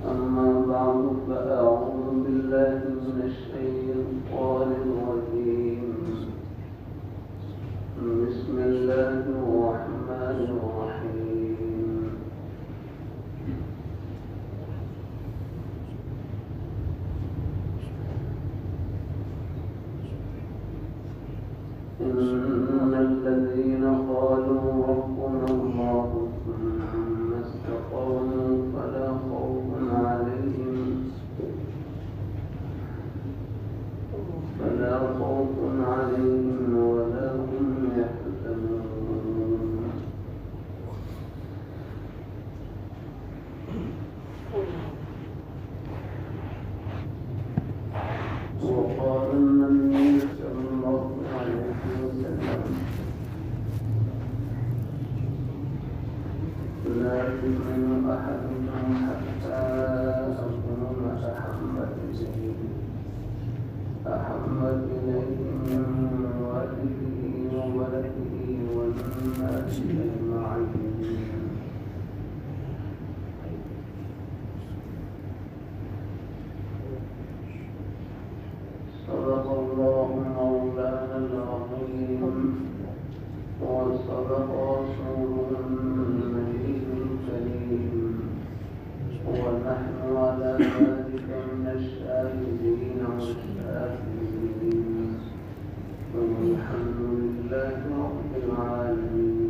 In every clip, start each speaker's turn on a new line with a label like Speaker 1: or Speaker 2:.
Speaker 1: أما بعد فأعوذ بالله من الشيطان الرجيم. بسم الله الرحمن الرحيم. إن الذين قالوا ربنا الله ثم استقاموا فلا خوف عليهم ولا هم يحزنون. وقال النبي صلى الله عليه وسلم: لا يؤمن أحدكم حتى أكون أحب إليه من والده وولده والناس أجمعين. صدق الله مولانا العظيم وصدق رسوله النبي الكريم ونحن على ذلك من الشاهدين والشاكرين والحمد لله رب العالمين.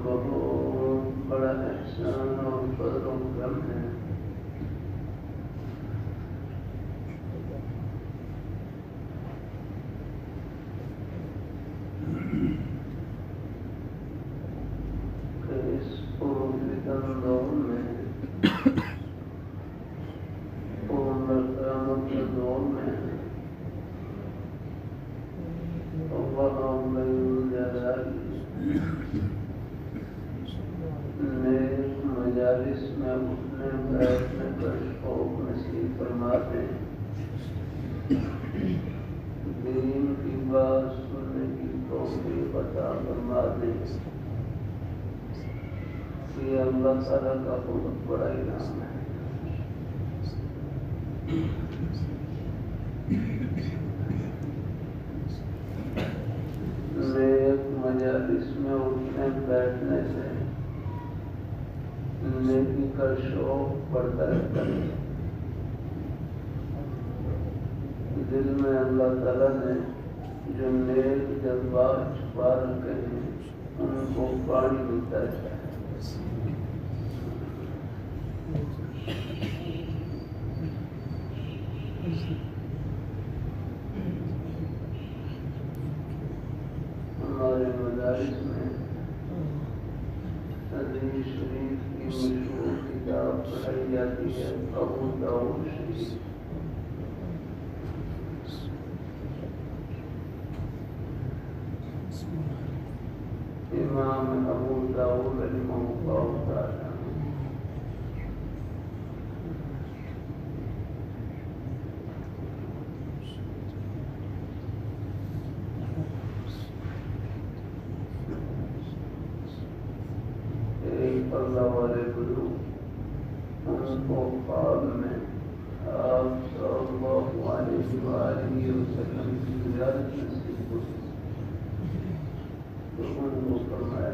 Speaker 1: بہت بڑا احسان اور فضل و کرم ہے کہ اس پرفتن دور میں قیامت کے دور میں اللہ مجالس میں اٹھنے بیٹھنے کا شوق نصیب فرما دیں، دین کی بات سننے کی توفیق عطا فرما دیں. یہ اللہ تعالیٰ کا بہت بڑا انعام ہے. نیک مجالس میں اٹھنے بیٹھنے سے نیکی کا شوق بڑھتا رہتا ہے. دل میں اللہ تعالیٰ نے جو نیک جذبات چھپا رکھے ہیں ان کو پانی ملتا رہتا ہے. ہمارے مدارس میں حدیث شریف کی مشہور کتاب پڑھائی جاتی ہے، ابو داؤد شریف. امام ابو داؤد رحمہ اللہ تعالی اللہ والے گرو ان کو خواب میں آپ صلی اللہ علیہ وآلہ وسلم کی زیارت نصیب ہوئی تو ان کو فرمایا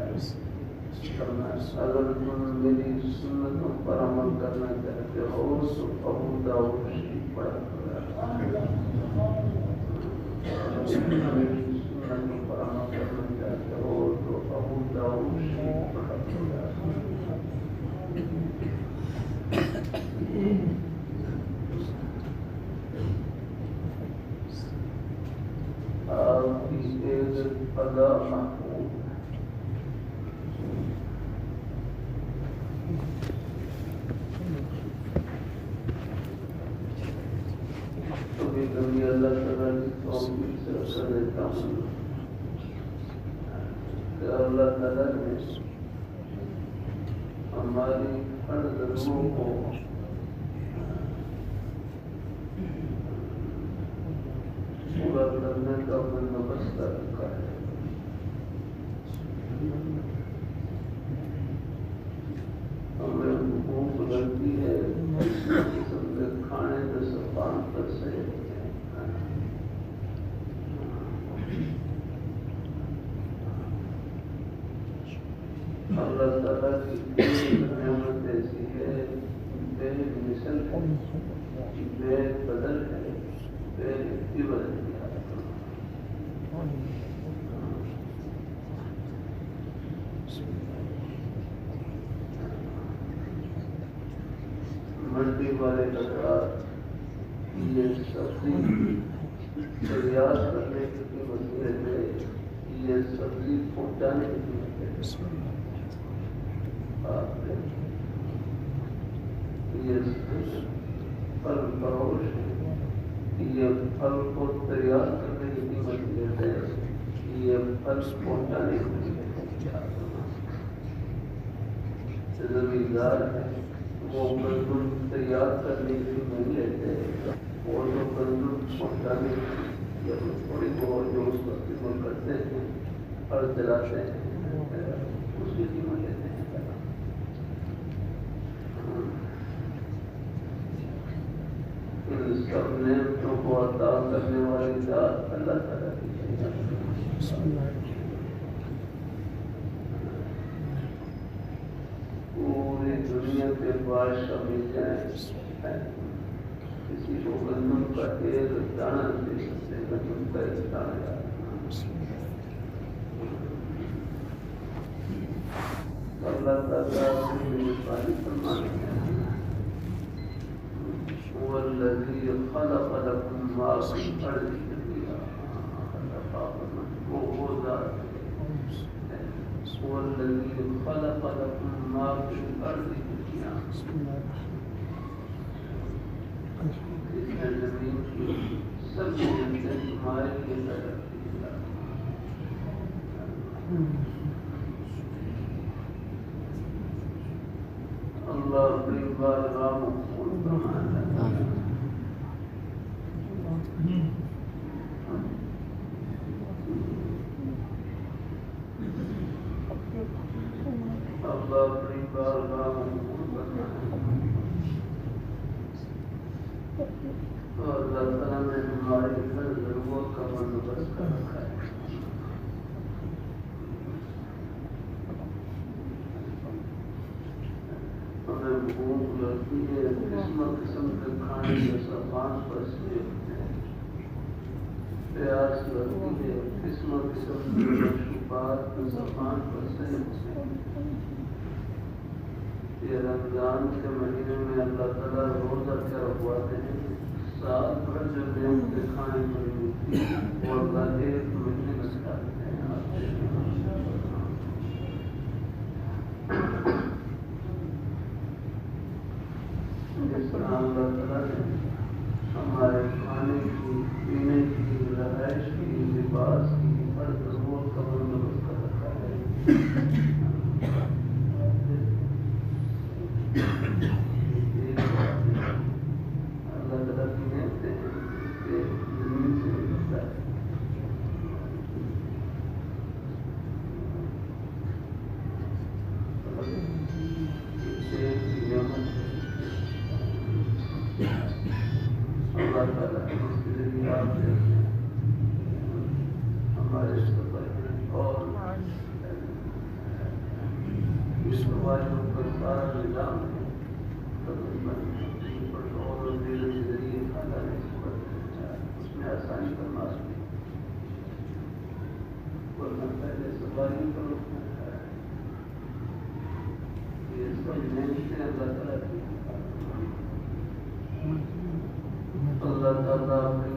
Speaker 1: اگر تم میری سنتوں پر عمل کرنا چاہتے ہو تو ابو داؤد شریف پڑھا کرو. میری سنتوں پر عمل کرنا چاہتے ہو تو ابو داؤد شریف پڑھا کرو. محفوظ ہے. کبھی کبھی اللہ تعالیٰ کی توفیق سے کر دیتا ہوں کہ اللہ تعالیٰ نے ہماری ہر ضرورت کو پورا کرنے کا بندوبست کر رکھا ہے. ہمیں بھوک لگتی ہے قسم کے کھانے کے سفان پر سے اللہ تعالیٰ کی نعمت ایسی ہے بے مثل ہے, بے بدل ہے, بے بدل ہے. منڈی والے حضرات یہ سبزی تیار کرنے کی وجہ ہے, یہ سبزی پہنچانے کی وجہ ہے. یہ پھل فروش ہے, یہ پھل کو تیار کرنے کی وجہ ہے, یہ پھل پہنچانے کی وجہ ہے. زمیندار ہے وہ گندم تیار کرنے کے لیے نہیں لیتے, اور جو گندم پہنچانے کی تھوڑی بہت جو اس وقت استعمال کرتے ہیں اور چلاتے ہیں اس کی قیمت لیتے ہیں. ان سب نعمتوں کو عطا کرنے والی ذات اللہ تعالیٰ کی ہے. پوری دنیا کے بادشاہ مل جائیں, کسی کو گندم کا ایک دانہ دے سکتے, گندم کا ایک دانہ. اللہ تعالیٰ کی مہربانی فرماتے ہیں هو الذي خلق لكم ما في الأرض جميعا. هو الذي خلق لكم ما في الأرض جميعا. اس نے زمین کی سب چیزیں ہمارے لیے پیدا کی. اللہ اپنی بارگاہ مقبول فرمائے. اللہ اپنی بارگاہ مقبول فرمائے. اور اللہ تعالیٰ نے ہماری ہر ضرورت کا بندوبست کر رکھا ہے. ہمیں بھوک لگتی ہے, قسم کے کھانے کے سامان پر سے پیاس لگتی ہے, قسم کے مشروبات کے سامان پر سے. یہ رمضان کے مہینے میں اللہ تعالیٰ روزہ کیا رکھواتے ہیں, سال بھر جو نعمتیں کھانے کو ملتی ہیں وہ اللہ ایک مہینے میں کھاتے ہیں. جس طرح اللہ تعالیٰ نے ہمارے کھانے کی, پینے کی, رہائش کی, لباس کی ہر ضرورت کا بندوبست کر رکھا ہے. اللہ تعالیٰ کی نعمتیں ہیں کہ زمین سے ملتا ہے. اللہ تعالیٰ اس کے ذریعے آپ ہمارے سفر اور اس والوں کا سارا نظام ہے اور دل کے ذریعے اللہ نے اس میں آسانی کرنا ورنہ پہلے سفاری کرو. یہ سب نعمتیں اللہ تعالیٰ کی. اللہ تعالیٰ اپنی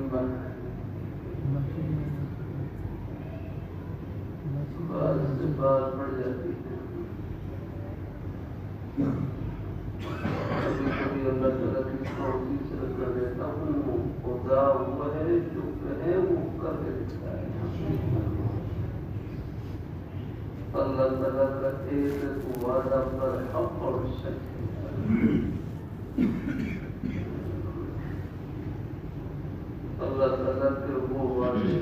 Speaker 1: اللہ تعالیٰ کی توفیق سے کر دیتا ہوں، خدا وہ ہے جو کہے وہ کر دیتا ہے۔ اللہ تعالیٰ کا ایک وعدہ پر حق اور سچ ہے۔ اللہ تعالیٰ کے وہ وعدے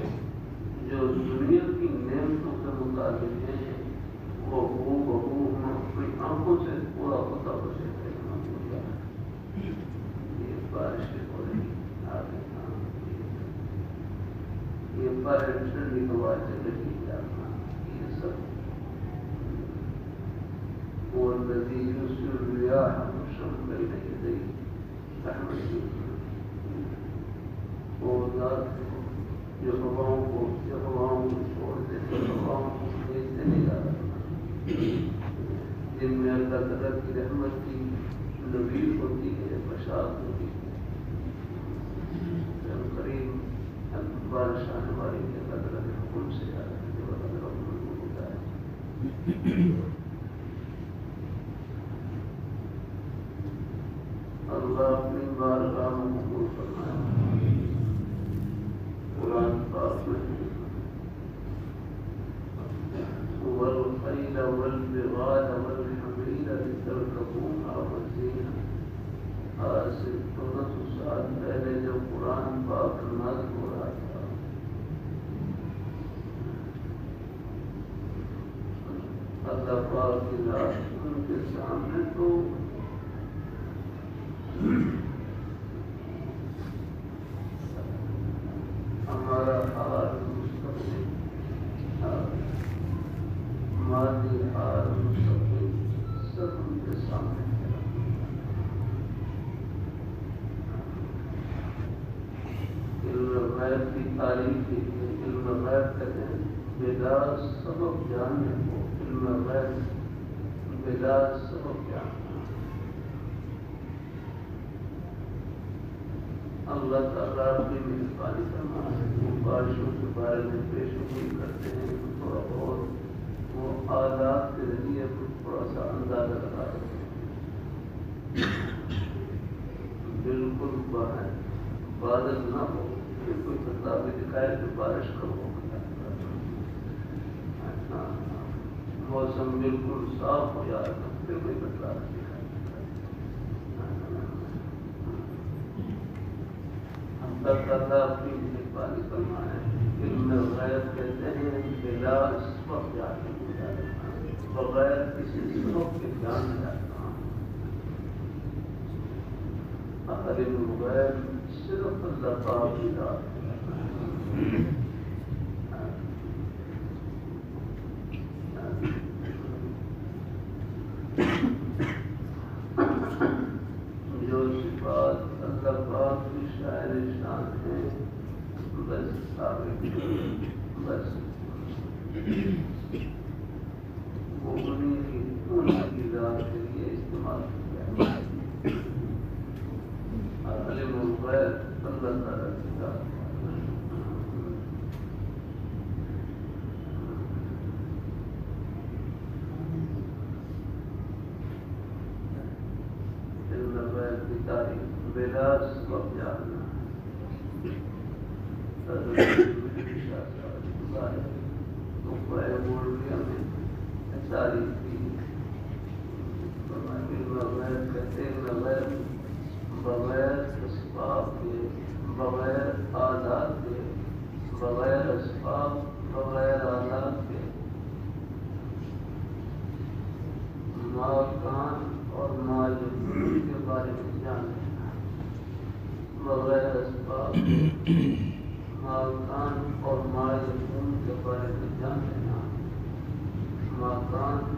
Speaker 1: جو دنیا کی نعمتوں کے مطابق ہیں، وہ بہو ہم اپنی آنکھوں سے پورا ہوتا بچے تھے۔ یہ بارش ہو رہی آگے، یہ ٹھنڈی ہوا چل رہی ہے، یہ سب والذي يرسل الرياح بشرا بين يدي رحمته، وہ ذات جو ہواؤں کو چھوڑ دیتے، ہواؤں کو بھیجتے نہیں جا رہا، جن میں اللہ تعالیٰ کی رحمت کی نوید ہوتی ہے، بشارت ہوتی ہے، قریب بارش آنے والی ہے، اللہ تعالیٰ کے حکم سے آ رہا ہے، جو اللہ تعالیٰ کو ہوتا ہے۔ اللہ اپنی بارگاہ میں قبول فرمائے۔ قرآن پاک میں والخیل والبغال والحمیر لترکبوها وزینہ، آج سے 1400 سال پہلے جب قرآن پاک نازل ہو رہا تھا، اللہ پاک کی ذات ان کے سامنے تو ہمارا حال مستقبل، ماضی حال مستقبل سب ان کے سامنے ہے۔ علم غیب کی تعریف کی ہے، علم غیب کہتے ہیں بلا سبب جاننے کو، علم غیب بلا سبب جاننا۔ اللہ تعالیٰ اپنی مہربانی فرمائے، وہ بارشوں کے بارے میں پیشگوئی کرتے ہیں، تھوڑا بہت وہ آلات کے ذریعے تھوڑا سا اندازہ لگا دیتے ہیں، بالکل بادل نہ ہو، پھر کوئی بدلاؤ بھی دکھائے کہ بارش کب ہوگا، موسم بالکل صاف ہو جائے گا، پھر کوئی بدلاؤ دکھائے۔ اللہ تعالیٰ اپنی مہربانی فرمائے، علم غیب کہتے ہیں بلا سبب جاننا، بغیر کسی سبب کے جان جانا۔ علم غیب صرف اللہ پاک کی ذات ہے۔ جو صفات اللہ پاک کی شاعر شان ہے، بس ثابت بس وہ انہیں کی ذات کے لیے استعمال کیا ہے۔ علم الغیب اللہ تعالیٰ کی ذات ہے۔ تاریخ بلا سبب جاننا، مولویا میں تاریخ کی کہتے ہیں بغیر اسباب کے، بغیر آلات کے، بغیر اسباب بغیر آلات کے ماکان اور ماجدون کے بارے میں جان لینا، بغیر اسباب ماکان اور ماجدون کے بارے میں جان لینا۔ ماکان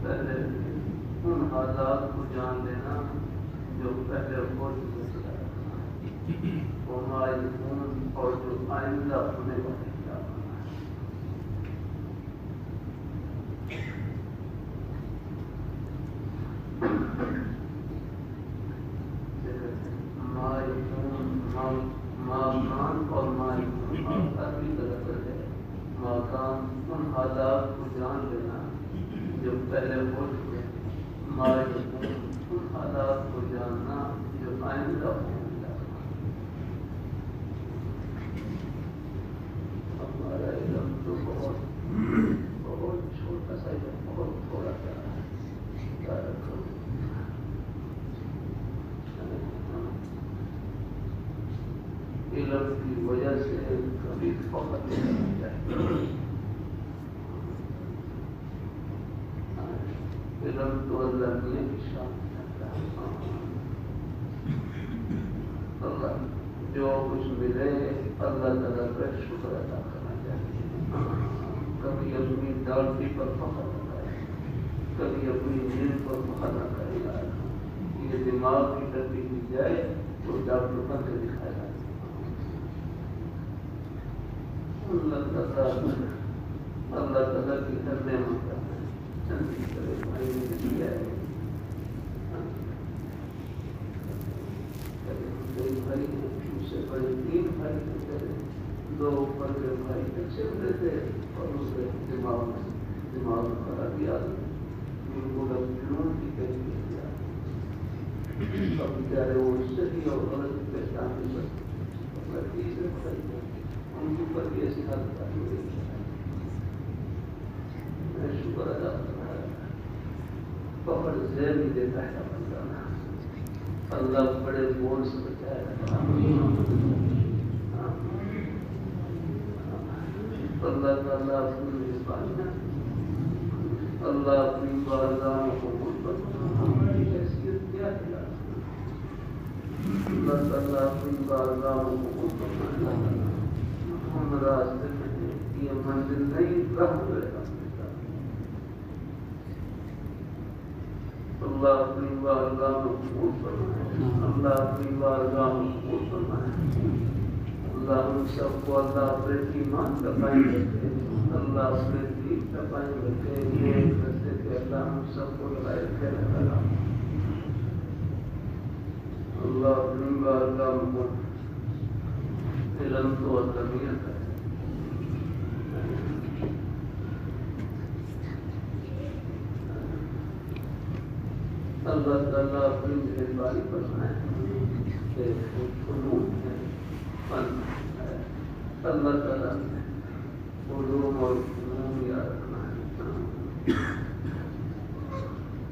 Speaker 1: پہلے ان حالات کو جان لینا جو پہلے ہو چکے ہیں، وہ ماجدون اور جو آئندہ ہونے والے ماکان اور ماجدون کا بھی غلط ہے۔ ماکان ان حالات کو جان لینا جو پہلے ہو چکے ہیں، ماجدون ان حالات کو علم کی وجہ سے کبھی فخر نہیں چاہیے. علم تو اللہ نے شان اللہ جو کچھ ملے اللہ تعالیٰ کا شکر ادا کرنا چاہیے. کبھی اپنی ڈالٹی پر فخر نہ کرے, کبھی اپنی نیند پر فخر نہ کرے. یہ دماغ کی ڈبی دی جائے تو ڈاکٹر کا سے دکھایا. اللہ تعالیٰ کی ہر نعمت کا چندی کرے بھائی نے دیا ہے. بھائی سے بڑے 3 بھائی ہوتے ہیں, 2 بڑے بھائی اچھے ہوتے تھے اور اس کے دماغ خرابی آ گئی. بالکل اب جنون کی کیفیت آ گئی. اب بیچارے وہ صحیح اور غلط کی پہچان نہیں سکتے. تیسرے بھائی ان کے اوپر بھی ایسی حالت آئی ہوئی. میں شکر ادا کرنا ہے. فخر زیر نہیں دیتا ہے اللہ بڑے بول سے بچائے. اللہ تعالیٰ اپنی مہربانی, اللہ اپنی بارگاہ کو ہماری حیثیت کیا ہے. اللہ تعالیٰ اپنی بارگاہ کو ہم راستے میں یہ منزل نہیں رہ گئے. اللہ اپنی بارگاہ میں قبول فرمائے. اللہ اپنی بارگاہ میں قبول فرمائے. اللہ ہم سب کو اللہ اپنے ایمان کا قائم رکھے, اللہ اپنے دین کا قائم رکھے. یہ رستے کہ اللہ ہم سب کو لگائے رکھے. اللہ اپنی بارگاہ میں علم تو تربیت ہے. اللہ تعالیٰ اپنی مہربانی فرمائے. فنون ہے, فن ہے. اللہ تعالیٰ نے علوم اور فنون یاد رکھنا ہے.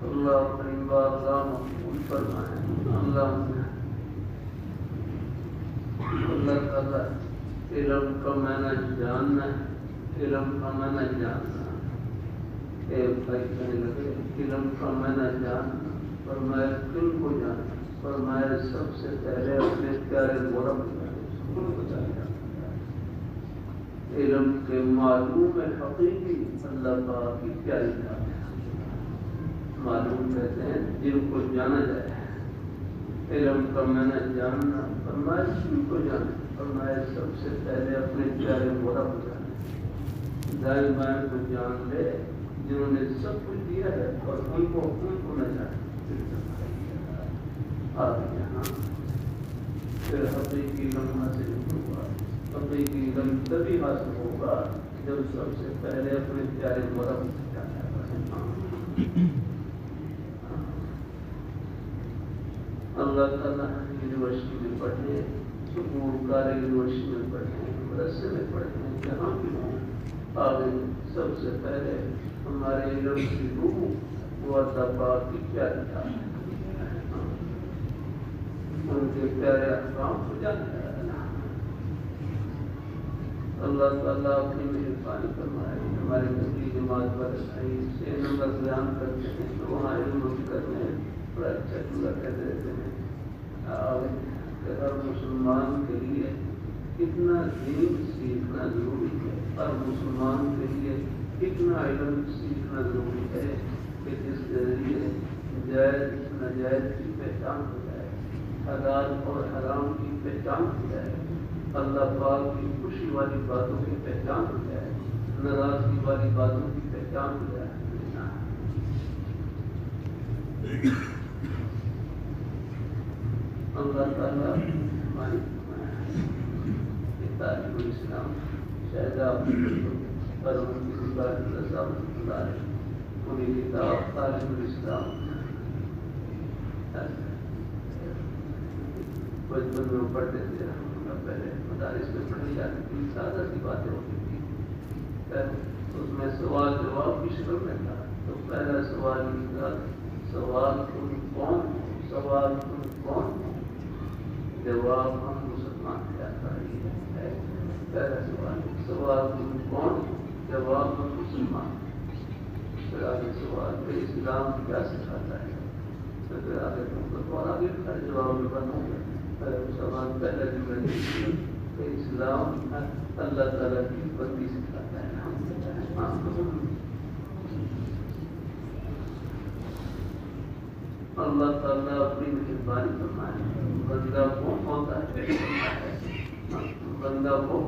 Speaker 1: اللہ اپنی بارگاہ میں قبول فرمائے. اللہ تعالیٰ علم کا معنی جاننا ہے. علم کا معنی جاننا. ایک بھائی کہنے لگے علم کا معنی جاننا. فرمایا کن کو جانا. فرمایا سب سے پہلے اپنے پیارے رب کو جانا. علم کے معلوم حقیقی اللہ پاک کی پیاری ذات ہے. معلوم کہتے ہیں جن کو جانا جائے. علم کا معنی جاننا. فرمایا کن کو جانا. فرمایا سب سے پہلے اپنے پیارے رب کو جانا. دائیں بائیں کو جان لے جنہوں نے سب کچھ دیا ہے اور ان کو نہ جانے. یہاں پھر حقیقی علم حاصل ہوگا. حقیقی علم تبھی حاصل ہوگا جب سب سے پہلے اپنے پیارے رب کو جانا. اللہ تعالیٰ یونیورسٹی میں پڑھنے, سکول کار یونیورسٹی میں پڑھنے, مدرسے میں پڑھنے, جہاں بھی ہوں, آگے سب سے پہلے ہمارے علم کی روح وہ اللہ پاک کی پیاری ذات ہے. ان کے پیارے احکام کو جانا ہے. اللہ تعالیٰ اپنی مہربانی فرمائے. ہماری نبی جماعت پر 6 نمبر بیان کرتے ہیں تو وہاں علم کرنے بڑا اچھا چولہا کہتے رہتے ہیں کہ ہر مسلمان کے لیے کتنا دین سیکھنا ضروری ہے. ہر مسلمان کے لیے کتنا علم سیکھنا ضروری ہے کہ جس کے ذریعے جائز ناجائز کی پہچان ہو جائے, حلال اور حرام کی پہچان ہو جائے, اللہ پاک کی خوشی والی باتوں کی پہچان ہو جائے, ناراضگی والی باتوں کی پہچان ہو جائے. اللہ تعالیٰ ہماری تعلیم الاسلام شہزاد پر ان کی پوری کتاب تعلیم الاسلام بچپن میں پڑھتے تھے. پہلے مدارس میں پڑھی جاتی تھی, سادہ سی باتیں ہوتی تھی. اس میں سوال جواب کی شکل میں تھا. تو پہلا سوال یہ تھا, سوال تم کون ہو؟ سوال تم کون ہو؟ جواب ہم مسلمان کیا ہے؟ پہلا سوال کون؟ جواب ہم مسلمان. پھر آگے سوال کہ اسلام کیا سکھاتا ہے؟ پھر آگے اور آگے کا جواب بنا سوال پہلے بھی بنے کہ اسلام اللہ تعالیٰ کی بندی سکھاتا ہے. اللہ تعالیٰ اپنی مہربانی فرمائے. بندہ کون ہوتا ہے؟ بندہ وہ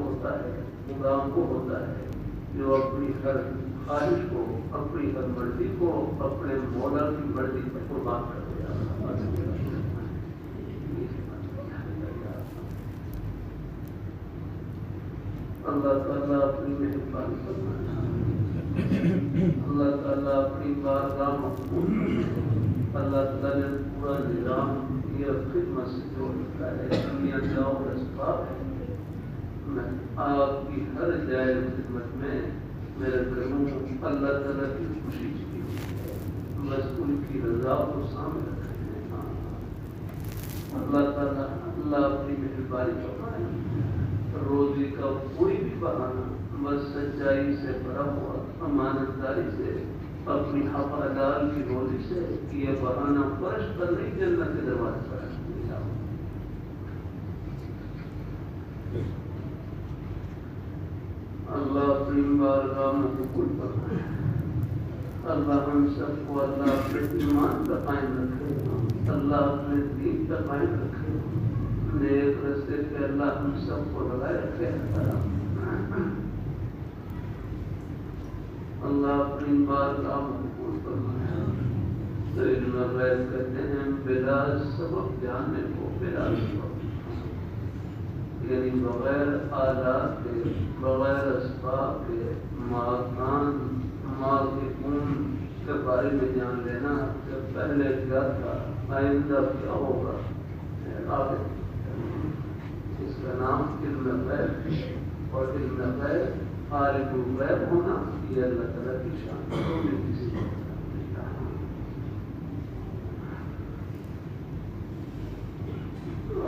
Speaker 1: ہوتا ہے، غلام وہ ہوتا ہے جو اپنی ہر خواہش کو، اپنی ہر مرضی کو اپنے مولا کی مرضی پر قربان کر دیا. اللہ تعالیٰ اپنی مہربانی فرمائے. اللہ تعالیٰ اپنی بارگاہ مقبول کرے. اللہ تعالیٰ نے پورا نظام یہ خدمت سے جوڑ رکھا ہے. دنیا کا اور اسباب ہے. میں آپ کی ہر جائے خدمت میں میرے کروں اللہ تعالیٰ کی خوشی کی بس ان کی رضا کو سامنے رکھے ہیں. اللہ تعالیٰ اللہ اپنی مہربانی فرمائے. روزی کا کوئی بھی بہانہ بس سچائی سے بھرا ہوا، امانت داری سے، اپنی حفاظت کی روزی سے یہ بہانہ فرش پر نہیں، جنت کے دروازے پر اللہ اپنی بارگاہ میں قبول فرمائے. اللہ ہم سب کو اللہ اپنے ایمان کا قائم رکھے، اللہ اپنے دین کا قائم رکھے، نیک رستے پہ اللہ ہم سب کو لگائے رکھے. اللہ اپنی بارگاہ میں قبول فرمائے. تو علم غیب کہتے ہیں بلا سبب جاننے کو، بلا سبب یعنی بغیر آلات کے، بغیر اسباب کے، مال کے خون کے بارے میں جان لینا کہ پہلے کیا تھا، آئندہ کیا ہوگا. آگے اس کا نام علم غیب ہے. اور علم غیب عالم الغیب ہونا یہ اللہ تعالیٰ کی شان ہے.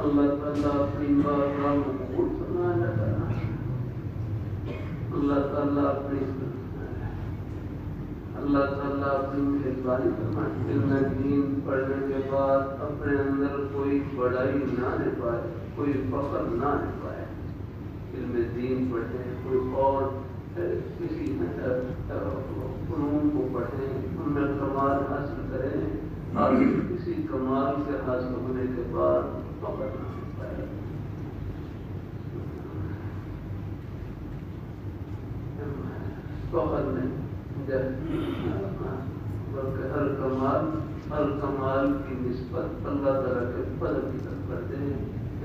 Speaker 1: اللہ تعالیٰ اپنی بارگاہ میں قبول فرمائے. اللہ تعالیٰ اپنی مہربانی فرمائے. علم دین پڑھنے کے بعد اپنے اندر کوئی بڑائی نہ لے پائے، کوئی فخر نہ لے پائے. علم دین پڑھیں، کوئی اور کسی فنون کو پڑھیں، ان میں کمال حاصل کریں، اور کسی کمال کے حاصل ہونے کے بعد فخر نہ لے پائے. فخر نہیں بلکہ ہر کمال کی نسبت اللہ تعالیٰ کے فضل کی طرف کرتے ہیں.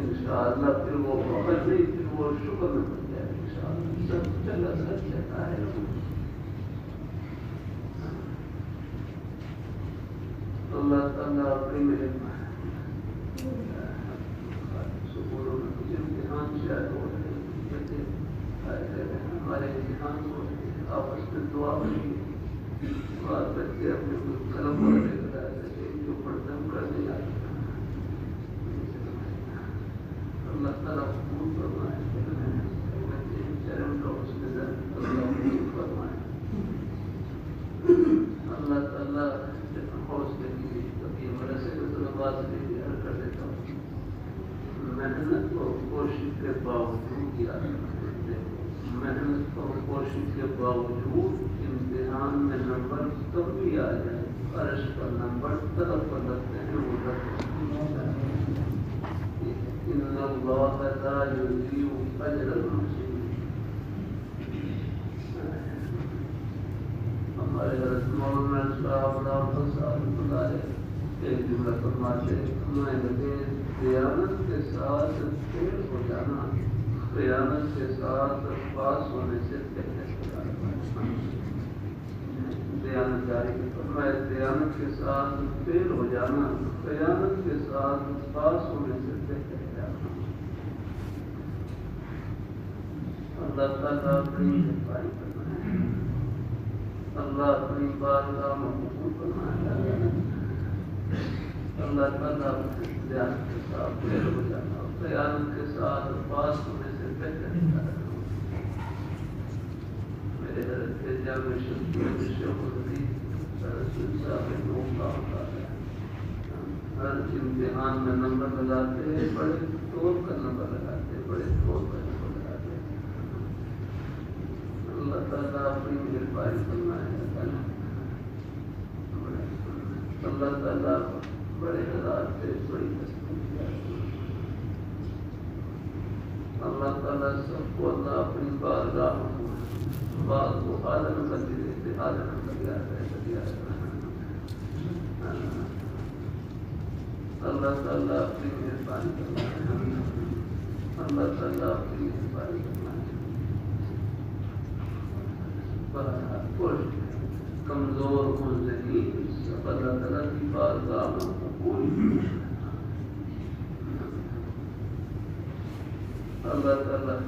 Speaker 1: انشاءاللہ پھر وہ فخر نہیں، پھر وہ شکر میں بن جائے. انشاءاللہ سب کچھ اللہ سچ کہتا ہے. اللہ تعالیٰ اپنی مہربانی. سکولوں میں کچھ امتحان شاید ہو رہے ہیں، ہمارے امتحان ہو رہے ہیں. آپس میں دعا کریے. بات کرتے اپنے قلم والے جو پڑھتے ہم کر نہیں آتے. اللہ تعالیٰ قبول فرمائے. چرم کا اس میں اللہ قبول فرمائے. اللہ تعالیٰ حوصلے کی یہ مدرسے میں طلباء سے بھی عرض کر دیتا ہوں، محنت اور کوشش کے باوجود یاد رکھتے ہیں، محنت اور کوشش کے باوجود امتحان میں نمبر کم بھی آ جائے، عرش کا نمبر طرف پر رکھتے ہیں وہ رکھتے ہیں. ان اللہ لا یضیع اجر المحسنین. ہمارے حضرت مولانا صاحب اللہ ایک جملہ فرماتے ہمیں لگے دیانت کے ساتھ فیل ہو جانا قیامت کے ساتھ پاس ہونے سے بہتر ہے. دیانتداری کی فرمائے دیانت کے ساتھ فیل ہو جانا قیامت کے ساتھ پاس ہونے سے بہتر ہے. اللہ تعالیٰ اپنی مہربانی فرمائے. اللہ اپنی بارگاہ میں قبول فرمائے. اللہ تعالیٰ ذہن کے ساتھ دیر ہو جانا قیادت کے ساتھ پاس ہونے سے بہتر میرے حضرت جامع شیخ رسول صاحب موقع ہوتا ہے ہر امتحان میں نمبر لگاتے ہیں بڑے طور کا نمبر لگاتے ہیں بڑے طور کا نمبر لگاتے ہیں اللہ تعالیٰ اپنی مہربانی فرمائے اللہ تعالیٰ بڑے حضرات سے بڑی اللہ تعالیٰ سب کو اللہ اپنی بارگاہ بات کو اعلیٰ نمبر دیتے اعلیٰ نمبر دیا اللہ تعالیٰ اپنی مہربانی فرمائے اللہ تعالیٰ اپنی مہربانی فرمائے کمزور ہوں ذہین سب اللہ تعالیٰ کی بارگاہ میں قبول اللہ تعالیٰ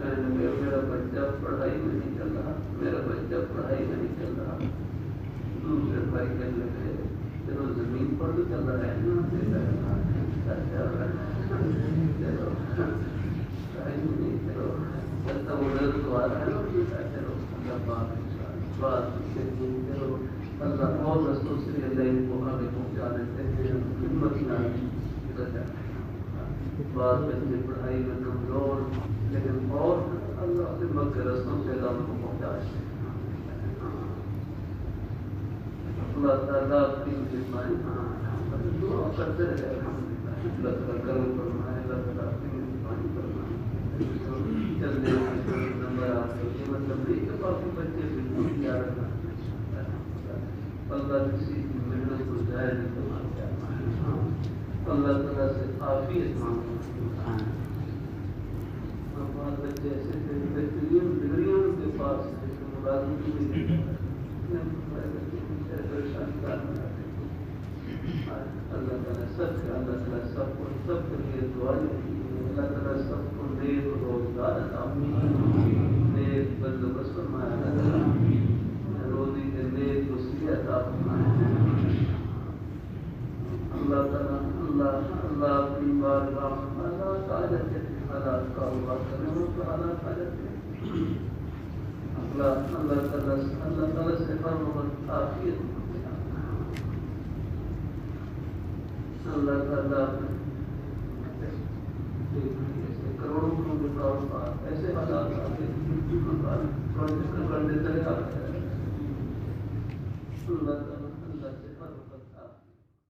Speaker 1: میرا بچہ پڑھائی میں نہیں چل رہا میرا بچہ پڑھائی میں نہیں چل رہا دوسرے بھائی کہنے لگے چلو زمین پر تو چل رہا ہے اللہ اور رستوں سے اللہ کو آگے پہنچا دیتے ہیں ہمت نہ بعض بچے پڑھائی میں کمزور لیکن اور اللہ سے مکہ رستوں سے اللہ کو پہنچا اللہ تعالیٰ اپنی مہربانی دعا کرتے رہے اللہ تعالیٰ کرم فرمائے اللہ تعالیٰ اپنی مہربانی فرمائے چلنے نمبر آتے یہ مطلب نہیں کہ باقی بچے بالکل کیا رکھنا اللہ کسی کی محنت کو ظاہر نہیں کرنا اللہ تعالیٰ سے عافیت مانگنا بچے ایسے بہترین ڈگریوں کے پاس ملازمت اللہ تعالیٰ سب کے اللہ تعالیٰ سب کو سب کے لیے دعا اللہ تعالیٰ سب کو نیک روزگار عطا نیک بندوبست فرمایا اللہ تعالیٰ روزی کے نیک وسیلے عطا فرمایا اللہ تعالیٰ اللہ اپنی بارگاہ میں حالات آ جاتے ہیں حالات کاروبار کرنے میں حالات آ جاتے ہیں اللہ تعالیٰ سے ہر وقت عافیت اللہ تعالیٰ کروڑوں کے کاروبار ایسے حالات آتے ہیں اللہ